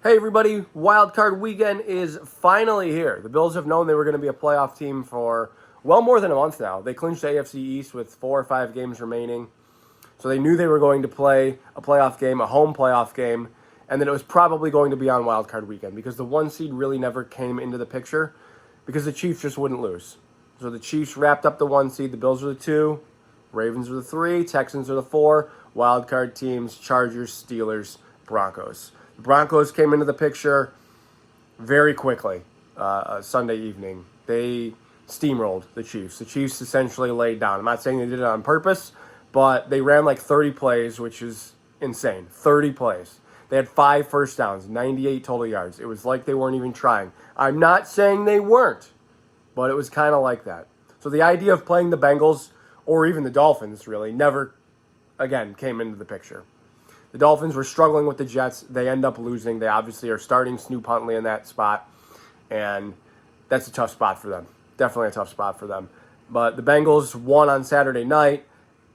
Hey everybody, Wildcard Weekend is finally here. The Bills have known they were going to be a playoff team for well more than a month now. They clinched the AFC East with 4 or 5 games remaining. So they knew they were going to play a playoff game, a home playoff game, and that it was probably going to be on Wildcard Weekend because the 1 seed really never came into the picture because the Chiefs just wouldn't lose. So the Chiefs wrapped up the 1 seed, the Bills were the 2, Ravens were the 3, Texans were the 4, wildcard teams, Chargers, Steelers, Broncos. The Broncos came into the picture very quickly Sunday evening. They steamrolled the Chiefs. The Chiefs essentially laid down. I'm not saying they did it on purpose, but they ran like 30 plays, which is insane. 30 plays. They had 5 first downs, 98 total yards. It was like they weren't even trying. I'm not saying they weren't, but it was kind of like that. So the idea of playing the Bengals, or even the Dolphins, really, never, again, came into the picture. The Dolphins were struggling with the Jets. They end up losing. They obviously are starting Snoop Huntley in that spot, and that's a tough spot for them. Definitely a tough spot for them. But the Bengals won on Saturday night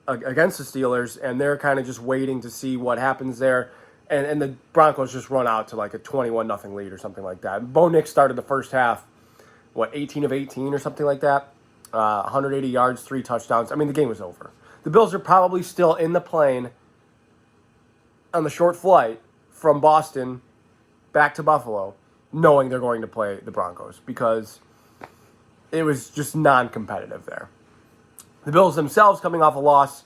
against the Steelers, and they're kind of just waiting to see what happens there. And the Broncos just run out to like a 21-0 lead or something like that. Bo Nix started the first half, 18 of 18 or something like that? 180 yards, 3 touchdowns. I mean, the game was over. The Bills are probably still in the plane on the short flight from Boston back to Buffalo, knowing they're going to play the Broncos because it was just non-competitive there. The Bills themselves coming off a loss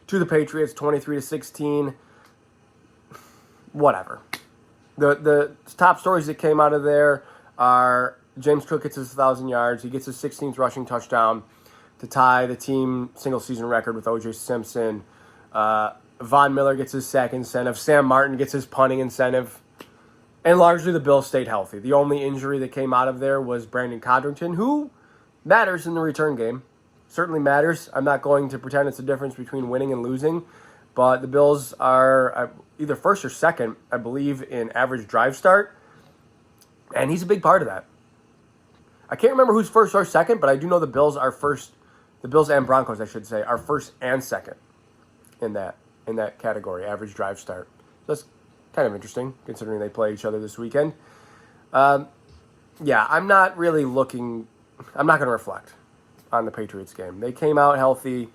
to the Patriots, 23-16. Whatever. The top stories that came out of there are James Cook gets his 1,000 yards. He gets his 16th rushing touchdown to tie the team single-season record with O.J. Simpson. Von Miller gets his sack incentive. Sam Martin gets his punting incentive. And largely the Bills stayed healthy. The only injury that came out of there was Brandon Codrington, who matters in the return game. Certainly matters. I'm not going to pretend it's a difference between winning and losing. But the Bills are either first or second, I believe, in average drive start. And he's a big part of that. I can't remember who's first or second, but I do know the Bills are first. The Bills and Broncos, I should say, are first and second in that category, average drive start. So that's kind of interesting, considering they play each other this weekend. I'm not really looking. I'm not going to reflect on the Patriots game. They came out healthy,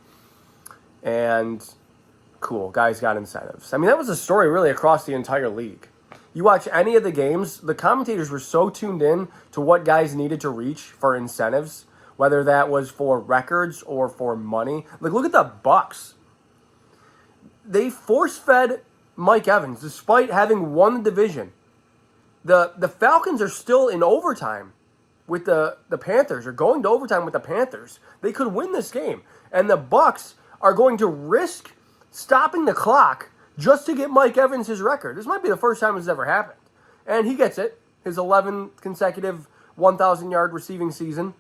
and cool, guys got incentives. I mean, that was a story really across the entire league. You watch any of the games, the commentators were so tuned in to what guys needed to reach for incentives, whether that was for records or for money. Like, look at the Bucs. They force-fed Mike Evans despite having won the division. The Falcons are still in overtime with the Panthers, or going to overtime with the Panthers. They could win this game. And the Bucs are going to risk stopping the clock just to get Mike Evans his record. This might be the first time it's ever happened. And he gets it. His 11th consecutive 1,000-yard receiving season.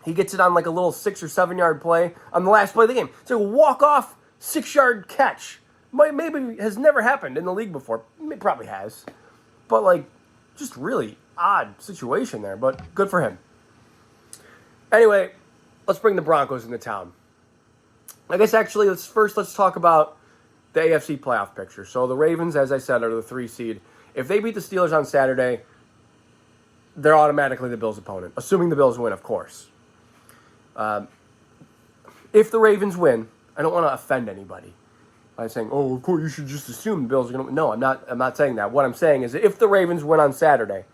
He gets it on like a little 6 or 7 yard play on the last play of the game. It's a walk-off 6-yard catch. Maybe has never happened in the league before. It probably has. But like, just really odd situation there. But good for him. Anyway, let's bring the Broncos into town. I guess actually, let's talk about the AFC playoff picture. So the Ravens, as I said, are the 3 seed. If they beat the Steelers on Saturday, they're automatically the Bills' opponent, assuming the Bills win, of course. If the Ravens win, I don't want to offend anybody by saying, "Oh, of course you should just assume the Bills are going to win." No, I'm not saying that. What I'm saying is that if the Ravens win on Saturday,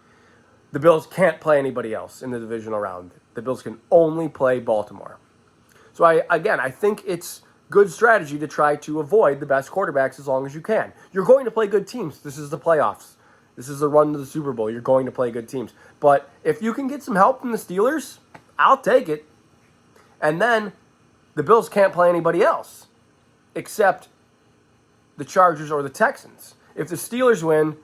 the Bills can't play anybody else in the divisional round. The Bills can only play Baltimore. So I think it's good strategy to try to avoid the best quarterbacks as long as you can. You're going to play good teams. This is the playoffs. This is the run to the Super Bowl. You're going to play good teams. But if you can get some help from the Steelers, I'll take it. And then the Bills can't play anybody else except the Chargers or the Texans. If the Steelers win,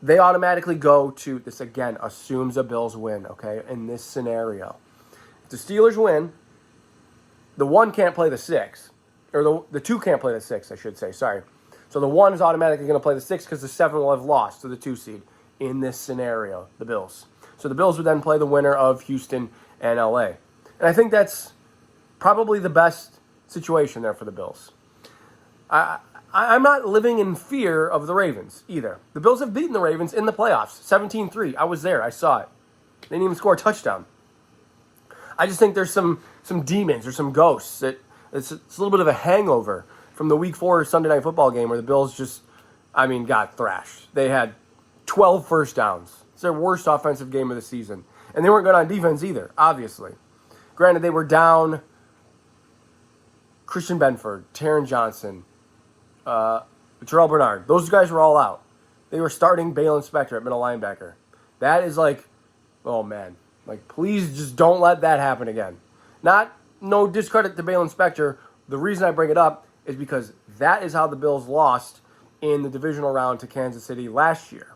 they automatically go to, this again assumes a Bills win, okay, in this scenario. If the Steelers win, the 1 can't play the 6. Or the 2 can't play the 6, I should say. Sorry. So the 1 is automatically going to play the 6 because the 7 will have lost to the 2 seed in this scenario, the Bills. So the Bills would then play the winner of Houston and LA. And I think that's probably the best situation there for the Bills. I'm not living in fear of the Ravens either. The Bills have beaten the Ravens in the playoffs, 17-3. I was there. I saw it. They didn't even score a touchdown. I just think there's some demons or some ghosts. It's a little bit of a hangover from the Week 4 Sunday Night Football game where the Bills just, got thrashed. They had 12 first downs. It's their worst offensive game of the season. And they weren't good on defense either, obviously. Granted, they were down Christian Benford, Taron Johnson, Terrell Bernard. Those guys were all out. They were starting Balen Spector at middle linebacker. That is oh man. Please just don't let that happen again. No discredit to Balen Spector. The reason I bring it up is because that is how the Bills lost in the divisional round to Kansas City last year.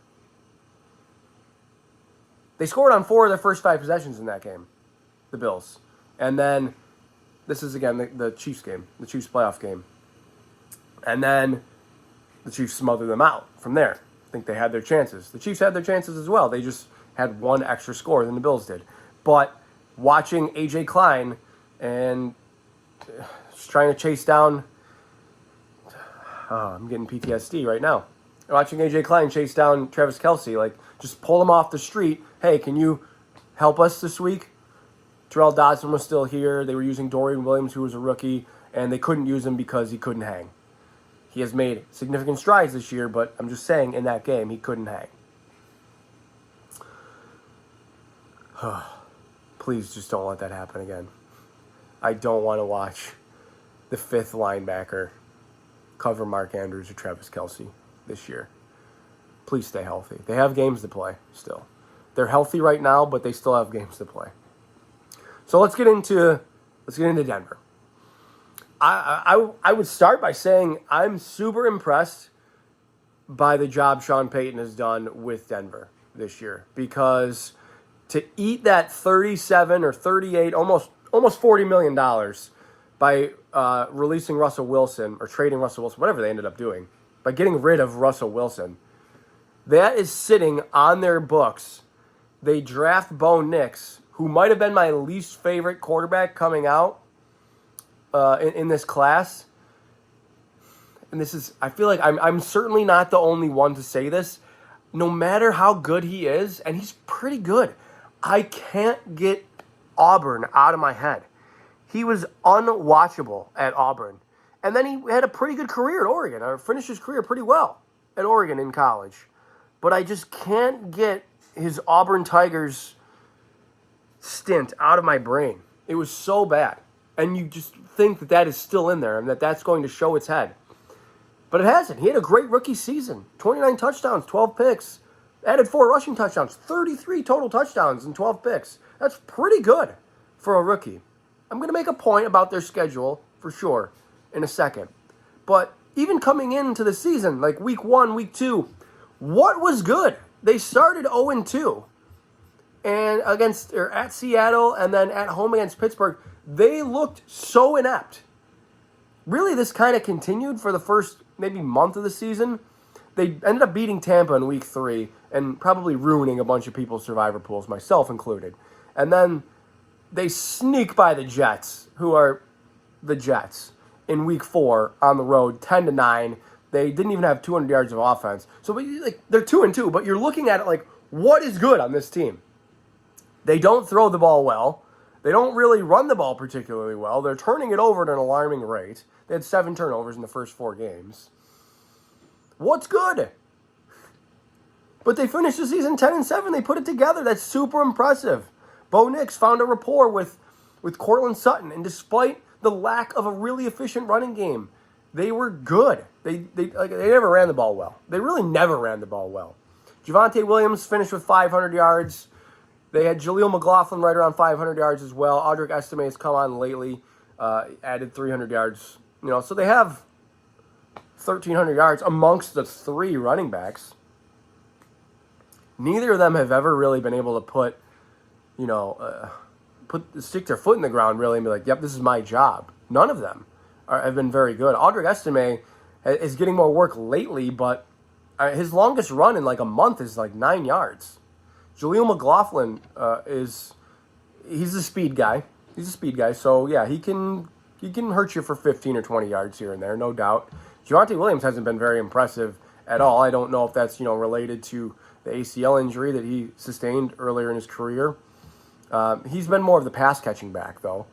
They scored on 4 of their first 5 possessions in that game, the Bills. And then, this is again the Chiefs game, the Chiefs playoff game. And then the Chiefs smothered them out from there. I think they had their chances. The Chiefs had their chances as well. They just had one extra score than the Bills did. But watching A.J. Klein and just trying to chase down... I'm getting PTSD right now. Watching A.J. Klein chase down Travis Kelce, just pull him off the street. Hey, can you help us this week? Terrell Dodson was still here. They were using Dorian Williams, who was a rookie, and they couldn't use him because he couldn't hang. He has made significant strides this year, but I'm just saying in that game, he couldn't hang. Please just don't let that happen again. I don't want to watch the 5th linebacker cover Mark Andrews or Travis Kelce this year. Please stay healthy. They have games to play still. They're healthy right now, but they still have games to play. So let's get into Denver. I would start by saying I'm super impressed by the job Sean Payton has done with Denver this year, because to eat that 37 or 38, almost $40 million by releasing Russell Wilson or trading Russell Wilson, whatever they ended up doing, by getting rid of Russell Wilson, that is sitting on their books. They draft Bo Nix, who might have been my least favorite quarterback coming out in this class. And I feel like I'm certainly not the only one to say this. No matter how good he is, and he's pretty good, I can't get Auburn out of my head. He was unwatchable at Auburn. And then he had a pretty good career at Oregon, or finished his career pretty well at Oregon in college. But I just can't get his Auburn Tigers stint out of my brain. It was so bad. And you just think that is still in there and that's going to show its head. But it hasn't. He had a great rookie season. 29 touchdowns, 12 picks. Added 4 rushing touchdowns, 33 total touchdowns and 12 picks. That's pretty good for a rookie. I'm going to make a point about their schedule for sure in a second. But even coming into the season, like week 1, week 2, what was good? They started 0-2. And at Seattle and then at home against Pittsburgh, they looked so inept. Really, this kind of continued for the first maybe month of the season. They ended up beating Tampa in week 3 and probably ruining a bunch of people's survivor pools, myself included. And then they sneak by the Jets, who are the Jets, in week 4 on the road, 10-9. They didn't even have 200 yards of offense. So they're 2-2, but you're looking at it what is good on this team? They don't throw the ball well. They don't really run the ball particularly well. They're turning it over at an alarming rate. They had 7 turnovers in the first 4 games. What's good? But they finished the season 10-7. They put it together. That's super impressive. Bo Nix found a rapport with Cortland Sutton, and despite the lack of a really efficient running game, they were good. They never ran the ball well. They really never ran the ball well. Javonte Williams finished with 500 yards. They had Jaleel McLaughlin right around 500 yards as well. Audric Estime has come on lately, added 300 yards. So they have 1,300 yards amongst the 3 running backs. Neither of them have ever really been able to stick their foot in the ground really and be like, yep, this is my job. None of them have been very good. Audric Estime is getting more work lately, but his longest run in a month is 9 yards. Jaleel McLaughlin he's a speed guy. So yeah, he can hurt you for 15 or 20 yards here and there, no doubt. Javonte Williams hasn't been very impressive at all. I don't know if that's, related to the ACL injury that he sustained earlier in his career. He's been more of the pass-catching back, though.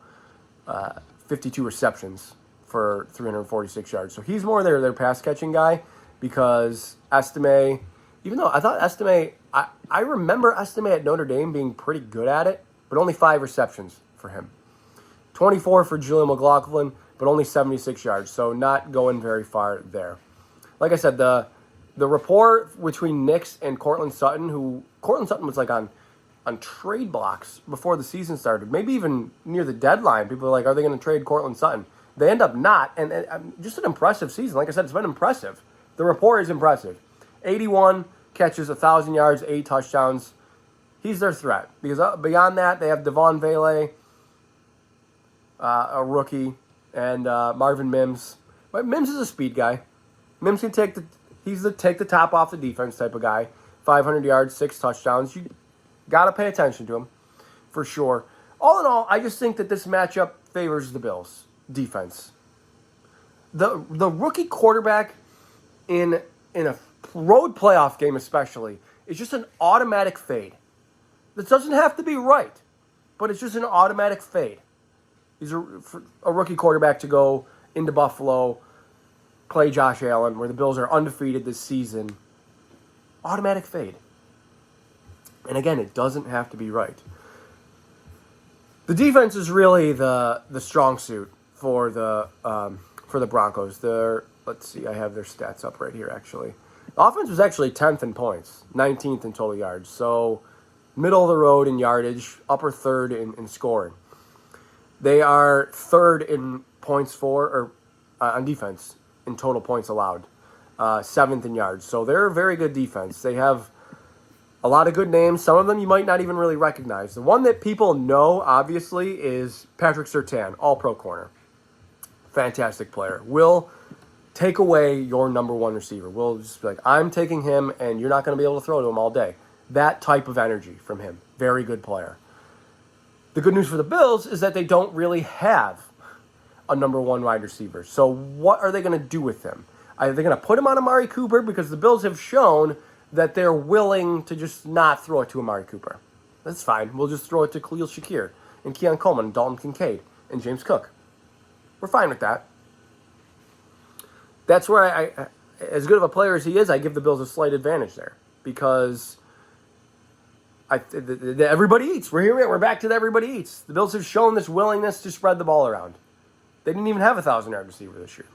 52 receptions for 346 yards. So he's more their pass-catching guy because Estime, even though I thought Estime, I remember Estime at Notre Dame being pretty good at it, but only 5 receptions for him. 24 for Julian McLaughlin, but only 76 yards, so not going very far there. Like I said, the rapport between Nix and Cortland Sutton was like on trade blocks before the season started, maybe even near the deadline. People are like, are they going to trade Cortland Sutton? They end up not, and just an impressive season. Like I said, it's been impressive. The rapport is impressive. 81 catches, 1,000 yards, 8 touchdowns. He's their threat. Because beyond that, they have Devon Vele, a rookie, and Marvin Mims. But Mims is a speed guy. Mims can take the top off the defense type of guy. 500 yards, 6 touchdowns. You got to pay attention to him, for sure. All in all, I just think that this matchup favors the Bills' defense. The rookie quarterback in a road playoff game especially is just an automatic fade. This doesn't have to be right, but it's just an automatic fade. He's a rookie quarterback to go into Buffalo, play Josh Allen, where the Bills are undefeated this season. Automatic fade. And again, it doesn't have to be right. The defense is really the strong suit for the Broncos. Let's see, I have their stats up right here, actually. The offense was actually 10th in points, 19th in total yards. So middle of the road in yardage, upper third in scoring. They are third in points on defense in total points allowed, 7th in yards. So they're a very good defense. They have a lot of good names. Some of them you might not even really recognize. The one that people know, obviously, is Patrick Surtain, all-pro corner. Fantastic player. Will take away your number one receiver. Will just be like, I'm taking him, and you're not going to be able to throw to him all day. That type of energy from him. Very good player. The good news for the Bills is that they don't really have a number one wide receiver. So what are they going to do with him? Are they going to put him on Amari Cooper? Because the Bills have shown that they're willing to just not throw it to Amari Cooper. That's fine. We'll just throw it to Khalil Shakir and Keon Coleman and Dalton Kincaid and James Cook. We're fine with that. That's where I as good of a player as he is, I give the Bills a slight advantage there because everybody eats. We're back to the everybody eats. The Bills have shown this willingness to spread the ball around. They didn't even have a 1,000-yard receiver this year.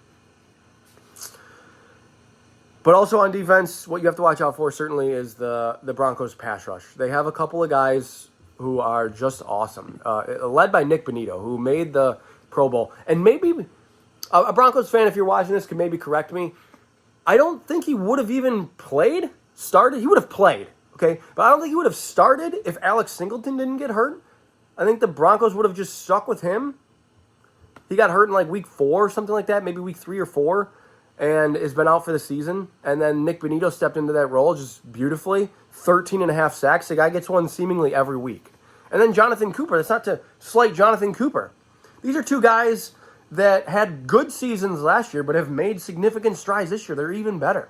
But also on defense, what you have to watch out for certainly is the Broncos pass rush. They have a couple of guys who are just awesome, led by Nick Bonito, who made the Pro Bowl. And maybe a Broncos fan, if you're watching this, can maybe correct me. I don't think he would have even started. He would have played, okay? But I don't think he would have started if Alex Singleton didn't get hurt. I think the Broncos would have just stuck with him. He got hurt in like week 4 or something like that, maybe week 3 or 4. And has been out for the season. And then Nick Bonito stepped into that role just beautifully. 13.5 sacks. The guy gets one seemingly every week. And then Jonathan Cooper. That's not to slight Jonathan Cooper. These are two guys that had good seasons last year but have made significant strides this year. They're even better.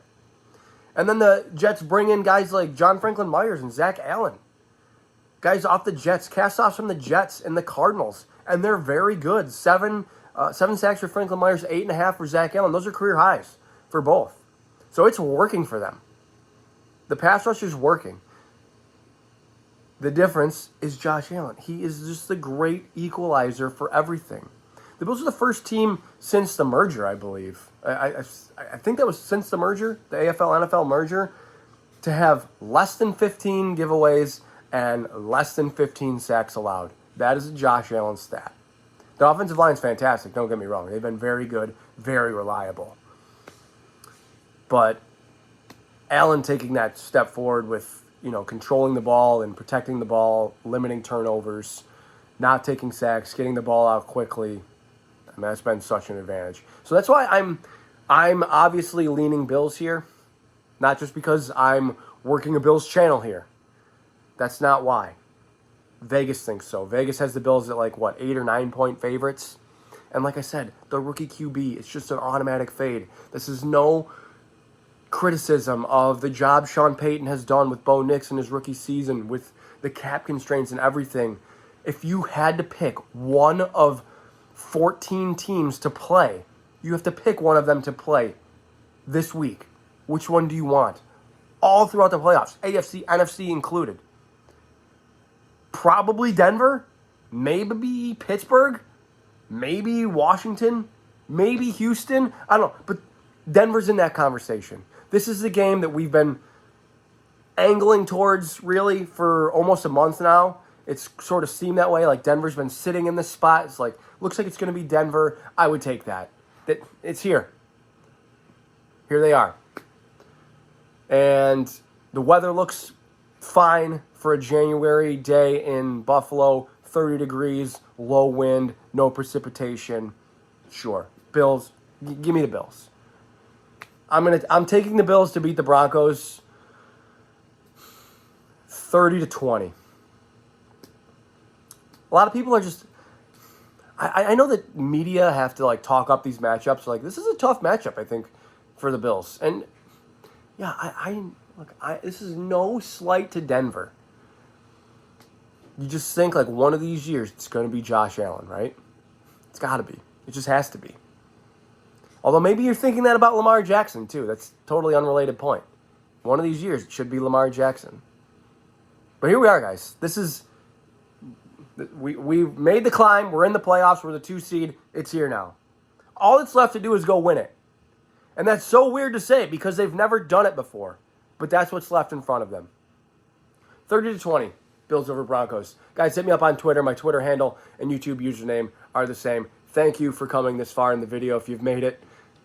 And then the Jets bring in guys like John Franklin Myers and Zach Allen. Guys off the Jets, cast-offs from the Jets and the Cardinals. And they're very good. 7 sacks for Franklin Myers, 8.5 for Zach Allen. Those are career highs for both. So it's working for them. The pass rush is working. The difference is Josh Allen. He is just the great equalizer for everything. The Bills are the first team since the merger, I believe. I think that was since the merger, the AFL-NFL merger, to have less than 15 giveaways and less than 15 sacks allowed. That is a Josh Allen stat. The offensive line is fantastic, don't get me wrong. They've been very good, very reliable. But Allen taking that step forward with, controlling the ball and protecting the ball, limiting turnovers, not taking sacks, getting the ball out quickly, that's been such an advantage. So that's why I'm obviously leaning Bills here, not just because I'm working a Bills channel here. That's not why. Vegas thinks so. Vegas has the Bills at 8 or 9 point favorites. And like I said, the rookie QB, it's just an automatic fade. This is no criticism of the job Sean Payton has done with Bo Nix in his rookie season, with the cap constraints and everything. If you had to pick one of 14 teams to play, you have to pick one of them to play this week. Which one do you want? All throughout the playoffs, AFC, NFC included. Probably Denver, maybe Pittsburgh, maybe Washington, maybe Houston. I don't know, but Denver's in that conversation. This is the game that we've been angling towards really for almost a month now. It's sort of seemed that way. Like Denver's been sitting in this spot. It's like, looks like it's going to be Denver. I would take that. It's here. Here they are. And the weather looks fine for a January day in Buffalo. 30 degrees, low wind, no precipitation. Sure. Bills, give me the Bills. I'm taking the Bills to beat the Broncos 30-20. A lot of people are just... I know that media have to like talk up these matchups. Like, this is a tough matchup, I think, for the Bills. And yeah, this is no slight to Denver. You just think like one of these years it's going to be Josh Allen, right? It's got to be. It just has to be. Although maybe you're thinking that about Lamar Jackson too. That's a totally unrelated point. One of these years it should be Lamar Jackson. But here we are, guys. We've made the climb. We're in the playoffs. We're the 2 seed. It's here now. All that's left to do is go win it. And that's so weird to say because they've never done it before. But that's what's left in front of them. 30-20. Bills over Broncos. Guys, hit me up on Twitter. My Twitter handle and YouTube username are the same. Thank you for coming this far in the video. If you've made it,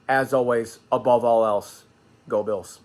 as always, above all else, go Bills.